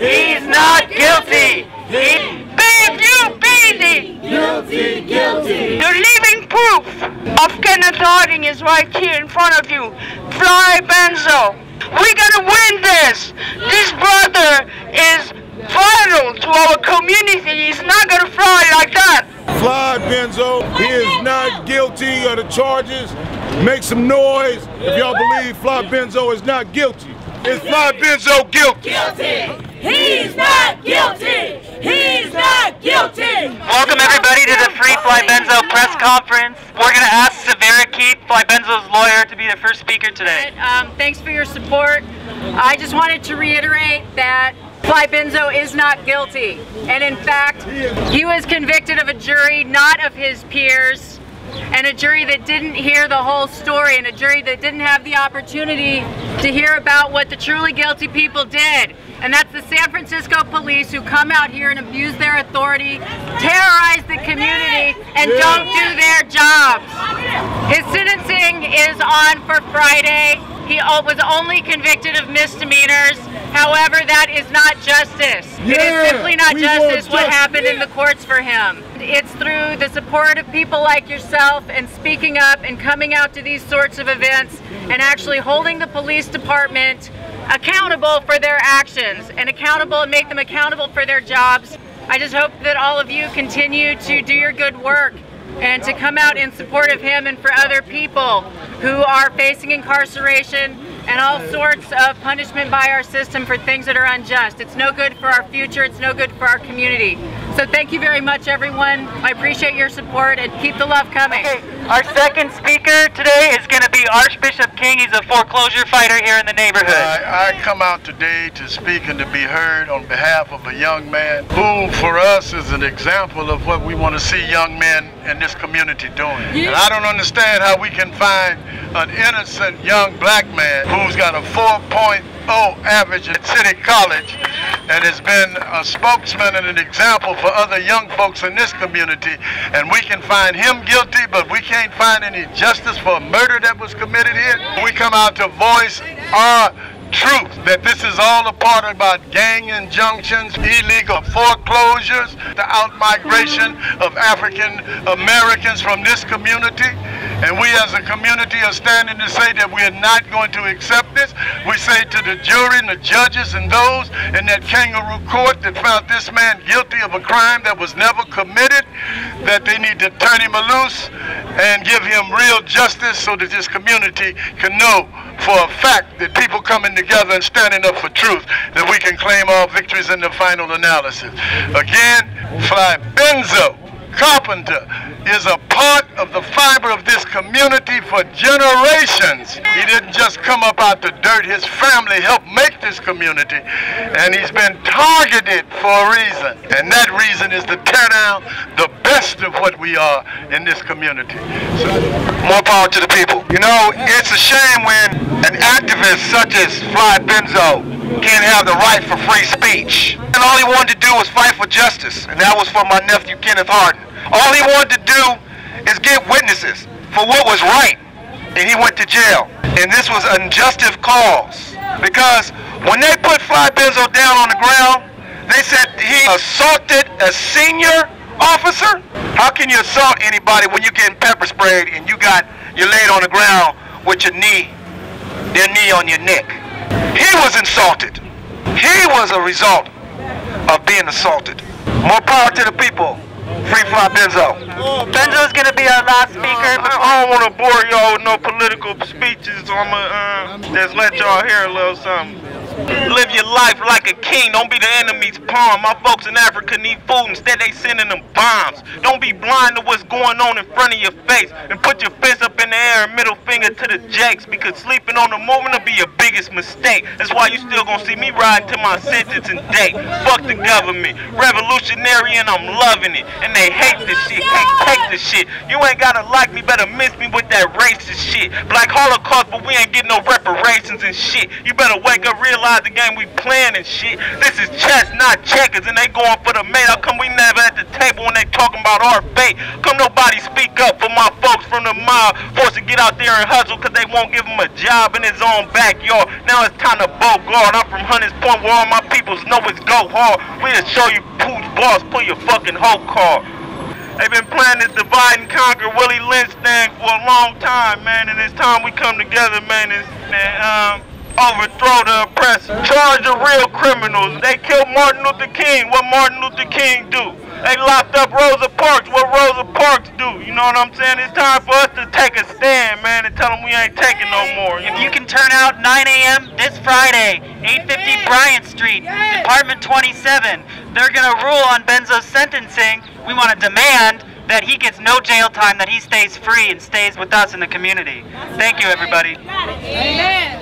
He's not guilty. Babe, you baby. Guilty, guilty. The living proof of Kenneth Harding is right here in front of you. Fly Benzo. We're gonna win this. This brother is vital to our community. He's not gonna fly like that. Fly Benzo, he is not guilty of the charges. Make some noise if y'all believe Fly Benzo is not guilty. Is Fly Benzo guilty? Guilty. He's not guilty. He's not guilty. Welcome everybody to the Free Fly Benzo press conference. We're going to ask Severa Keith, Fly Benzo's lawyer, to be the first speaker today. Thanks for your support. I just wanted to reiterate that Fly Benzo is not guilty. And in fact, he was convicted of a jury not of his peers, and a jury that didn't hear the whole story, and a jury that didn't have the opportunity to hear about what the truly guilty people did. And that's the San Francisco police who come out here and abuse their authority, terrorize the community, and don't do their jobs. His sentencing is on for Friday. He was only convicted of misdemeanors. However, that is not justice. It is simply not justice what happened in the courts for him. It's through the support of people like yourself and speaking up and coming out to these sorts of events and actually holding the police department accountable for their actions and make them accountable for their jobs. I just hope that all of you continue to do your good work and to come out in support of him and for other people who are facing incarceration and all sorts of punishment by our system for things that are unjust. It's no good for our future, it's no good for our community. So thank you very much, everyone. I appreciate your support and keep the love coming. Okay, our second speaker today is going to be Archbishop King. He's a foreclosure fighter here in the neighborhood. I come out today to speak and to be heard on behalf of a young man who for us is an example of what we want to see young men in this community doing. And I don't understand how we can find an innocent young black man who's got a 4.0 average at City College and has been a spokesman and an example for other young folks in this community, and we can find him guilty, but we can't find any justice for a murder that was committed here. We come out to voice our truth that this is all a part about gang injunctions, illegal foreclosures, the out-migration of African Americans from this community. And we as a community are standing to say that we are not going to accept this. We say to the jury and the judges and those in that kangaroo court that found this man guilty of a crime that was never committed, that they need to turn him loose and give him real justice so that this community can know for a fact that people coming together and standing up for truth, that we can claim all victories in the final analysis. Again, Fly Benzo, Carpenter, is a part of the fiber of this community for generations. He didn't just come up out the dirt. His family helped make this community, and he's been targeted for a reason, and that reason is to tear down the best of what we are in this community. So, more power to the people. You know, it's a shame when an activist such as Fly Benzo can't have the right for free speech. And all he wanted to do was fight for justice, and that was for my nephew Kenneth Harding. All he wanted to do is get witnesses for what was right, and he went to jail. And this was unjust cause, because when they put Fly Benzo down on the ground, they said he assaulted a senior officer. How can you assault anybody when you're getting pepper sprayed and you're laid on the ground with their knee on your neck? He was insulted. He was a result of being assaulted. More power to the people. Free Fly Benzo. Benzo's going to be our last speaker. I don't want to bore y'all with no political speeches. I'm going to just let y'all hear a little something. Live your life like a king. Don't be the enemy's pawn. My folks in Africa need food. Instead, they sending them bombs. Don't be blind to what's going on in front of your face. And put your fist up in the air and middle finger to the jakes, because sleeping on the moment will be your biggest mistake. That's why you still gonna see me riding to my sentencing date. Fuck the government. Revolutionary, and I'm loving it. And they hate this shit. Can't take this shit. You ain't gotta like me, better miss me with that racist shit. Black Holocaust, but we ain't getting no reparations and shit. You better wake up, realize the game we playing and shit. This is chess, not checkers, and they going for the mate. How come we never at the table when they talking about our fate? Come nobody speak up for my folks from the mob, forced to get out there and hustle because they won't give him a job in his own backyard. Now it's time to bogart. I'm from Hunters Point, where all my people peoples know it's go hard. We just show you who's boss, pull your fucking hoe card. They've been playing this divide and conquer Willie Lynch thing for a long time, man, and it's time we come together, man, and overthrow the oppressor. Charge the real criminals. They killed Martin Luther King. What Martin Luther King do? They locked up Rosa Parks. What Rosa Parks do? You know what I'm saying? It's time for us to take a stand, man, and tell them we ain't taking no more. If you can turn out 9 a.m. this Friday, 850 Bryant Street, Department 27, they're going to rule on Benzo's sentencing. We want to demand that he gets no jail time, that he stays free and stays with us in the community. Thank you, everybody. Amen.